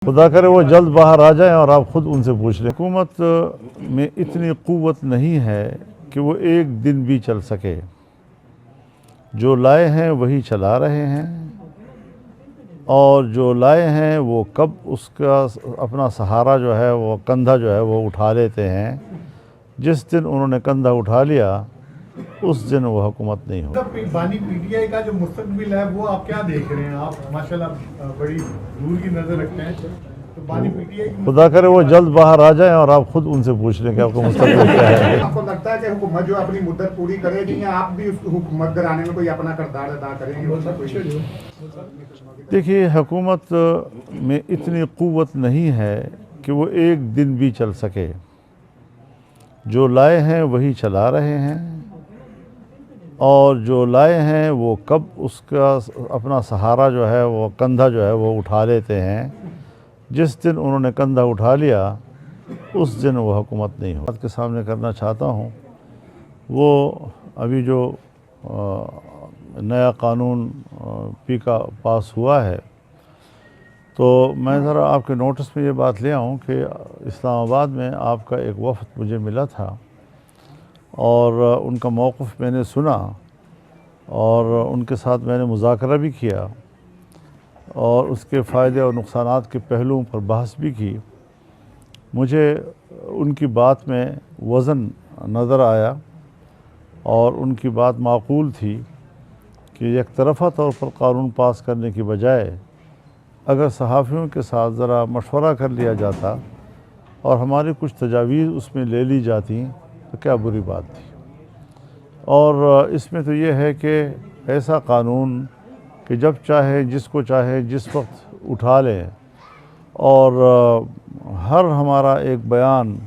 खुदा करे वो जल्द बाहर आ जाएं और आप खुद उनसे पूछ लें। हुकूमत में इतनी क़ुव्वत नहीं है कि वो एक दिन भी चल सके। जो लाए हैं वही चला रहे हैं, और जो लाए हैं वो कब उसका अपना सहारा जो है, वो कंधा जो है वो उठा लेते हैं। जिस दिन उन्होंने कंधा उठा लिया उस दिन वो हुकूमत नहीं हो। बानी पीटीआई का जो मुस्तकबिल है वो आप क्या देख रहे हैं? आप माशाल्लाह बड़ी दूर की नज़र रखते हैं, तो बानी पीटीआई खुदा करे वो जल्द बाहर आ जाएं और आप खुद उनसे पूछ लें कि आपको मुस्तकबिल क्या है। आपको लगता है कि हुकूमत जो अपनी मुद्दत पूरी करेगी या आप भी उस हुकूमत कराने में कोई अपना किरदार अदा करेंगे? देखिए, हुकूमत में इतनी क़ुव्वत नहीं है कि वो एक दिन भी चल सके। जो लाए हैं वही चला रहे हैं, और जो लाए हैं वो कब उसका अपना सहारा जो है, वो कंधा जो है वो उठा लेते हैं। जिस दिन उन्होंने कंधा उठा लिया उस दिन वो हुकूमत नहीं हो। आपके सामने करना चाहता हूँ वो अभी जो नया कानून पीका पास हुआ है, तो मैं ज़रा आपके नोटिस में ये बात ले आऊँ कि इस्लामाबाद में आपका एक वफ़द मुझे मिला था और उनका मौक़िफ़ मैंने सुना और उनके साथ मैंने मुज़ाकरा भी किया और उसके फ़ायदे और नुकसानात के पहलुओं पर बहस भी की। मुझे उनकी बात में वज़न नज़र आया और उनकी बात माक़ूल थी कि एक तरफ़ा तौर पर कानून पास करने की बजाय अगर सहाफ़ियों के साथ ज़रा मशवरा कर लिया जाता और हमारी कुछ तजावीज़ उसमें ले ली जाती तो क्या बुरी बात थी। और इसमें तो ये है कि ऐसा कानून कि जब चाहे जिसको चाहे जिस वक्त उठा लें, और हर हमारा एक बयान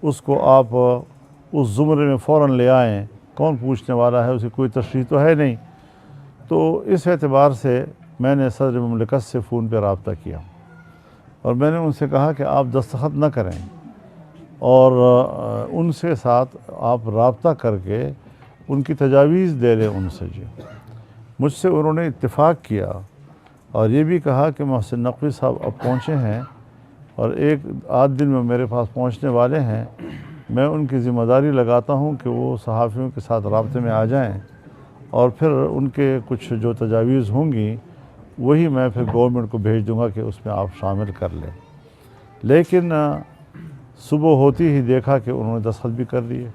उसको आप उस ज़ुमरे में फ़ौरन ले आएँ, कौन पूछने वाला है, उसे कोई तशरीह तो है नहीं। तो इस एतबार से मैंने सदर मुमलिकत से फ़ोन पर रब्ता किया और मैंने उनसे कहा कि आप दस्तखत न करें और उनसे साथ आप रब्ता करके उनकी तजावीज़ ले लें उनसे जी। मुझसे उन्होंने इत्तेफ़ाक किया और ये भी कहा कि मोहसिन नक़वी साहब अब पहुँचे हैं और एक आध दिन में मेरे पास पहुँचने वाले हैं। मैं उनकी ज़िम्मेदारी लगाता हूँ कि वो सहाफ़ियों के साथ राब्ते में आ जाएँ और फिर उनके कुछ जो तजावीज़ होंगी वही मैं फिर गवर्नमेंट को भेज दूँगा कि उसमें आप शामिल कर लें। लेकिन सुबह होती ही देखा कि उन्होंने दस्तखत भी कर दिए।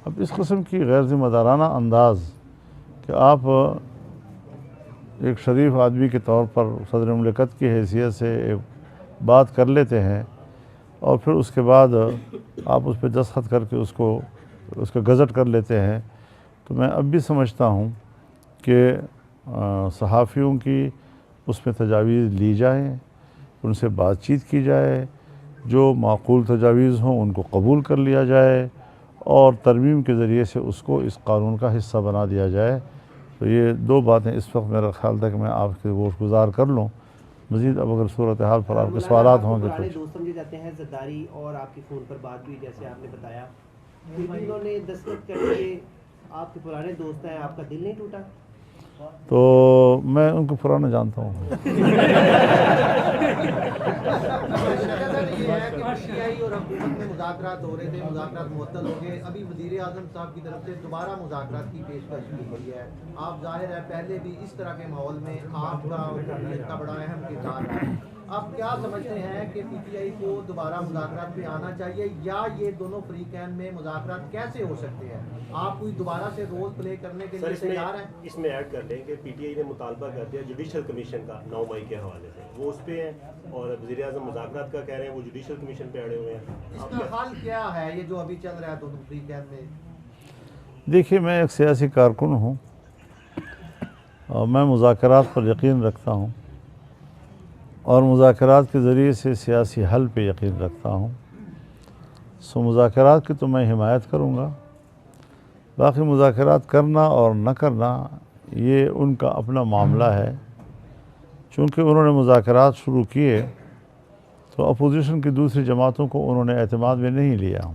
अब इस किस्म की गैर ज़िम्मेदाराना अंदाज़ कि आप एक शरीफ आदमी के तौर पर सदर मुमलिकत की हैसियत से एक बात कर लेते हैं और फिर उसके बाद आप उस पर दस्तखत करके उसका गज़ट कर लेते हैं, तो मैं अब भी समझता हूँ कि सहाफ़ियों की उसमें तजावीज़ ली जाए, उनसे बातचीत की जाए, जो माक़ूल तजावीज़ हों उनको कबूल कर लिया जाए और तरमीम के ज़रिए से उसको इस कानून का हिस्सा बना दिया जाए। तो ये दो बातें इस वक्त मेरा ख़्याल था कि मैं आपके गोश गुज़ार कर लूँ। मज़ीद अब अगर सूरत हाल पर आपके सवालात होंगे तो। दोस्त समझे जाते हैं ज़रदारी, और आपकी फ़ोन पर बात हुई जैसे आपने बताया, फिर भी उन्होंने दस्तखत कर दिए, आपके पुराने दोस्त हैं, आपका दिल नहीं टूटा? तो मैं उनको पुराना जानता हूँ। और हुकूमत में मुज़ाकरात हो रहे थे, मुज़ाकरात मुअत्तल हो गए। अभी वज़ीर आज़म साहब की तरफ से दोबारा मुज़ाकरात की पेशकश की गई है। आप ज़ाहिर है पहले भी इस तरह के माहौल में आपका इतना बड़ा अहम किरदार है। आप क्या समझते हैं कि पीटीआई को दोबारा मुज़ाकरात पे आना चाहिए, या ये दोनों फरीकैन में मुज़ाकरात कैसे हो सकते हैं? आप कोई दोबारा से रोल प्ले करने के लिए तैयार हैं? इसमें ऐड कर लें कि पीटीआई ने मुतालबा कर दिया जुडिशल कमीशन का 9 मई के हवाले से, वो उस पर हैं, और वज़ीर आज़म मुज़ाकरात का कह रहे हैं वो जुडिशल कमीशन पे अड़े हुए हैं। इसका हल क्या है ये जो अभी चल रहा है दोनों फरीकैन में? देखिए, मैं एक सियासी कारकुन हूँ और मैं मुज़ाकरात पर यकीन रखता हूँ और मुज़ाकरात के ज़रिए से सियासी हल पे यकीन रखता हूँ। सो मुज़ाकरात की तो मैं हिमायत करूँगा। बाकी मुज़ाकरात करना और न करना ये उनका अपना मामला है। चूँकि उन्होंने मुज़ाकरात शुरू किए तो अपोजिशन की दूसरी जमातों को उन्होंने एतमाद में नहीं लिया।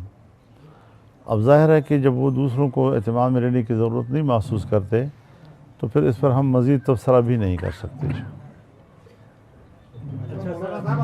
अब ज़ाहिर है कि जब वो दूसरों को एतमाद में लेने की ज़रूरत नहीं महसूस करते तो फिर इस पर हम मज़ीद तबसरा भी नहीं कर सकते।